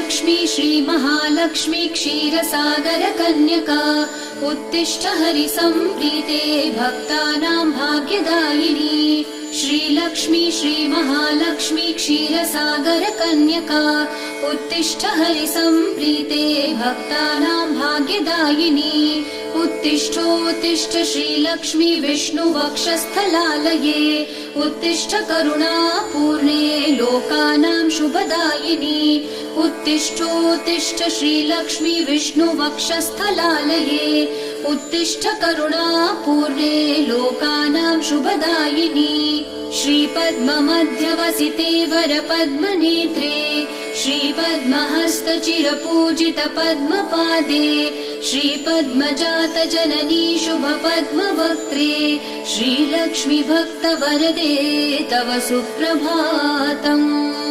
श्रीलक्ष्मी श्रीमहालक्ष्मी क्षीरसागरकन्यका उत्तिष्ठ हरिसम्प्रीते भक्तानां भाग्यदायिनी। श्रीलक्ष्मी श्रीमहालक्ष्मी क्षीरसागरकन्यका उत्तिष्ठ हरिसम्प्रीते भक्तानां भाग्यदायिनी। उत्तिष्ठोत्तिष्ठ श्रीलक्ष्मी विष्णुवक्षस्थलालये उत्तिष्ठ करुणापूर्णे लोकानां शुभदायिनी। उत्तिष्ठोत्तिष्ठ श्रीलक्ष्मी विष्णुवक्षस्थलालये उत्तिष्ठ करुणापूर्णे लोकानां शुभदायिनी। श्रीपद्ममध्यवसिते वरपद्मनेत्रे श्रीपद्महस्तचिरपूजितपद्मपादे श्रीपद्मजातजननी शुभपद्मवक्त्रे श्रीलक्ष्मी भक्तवरदे तव सुप्रभातम्।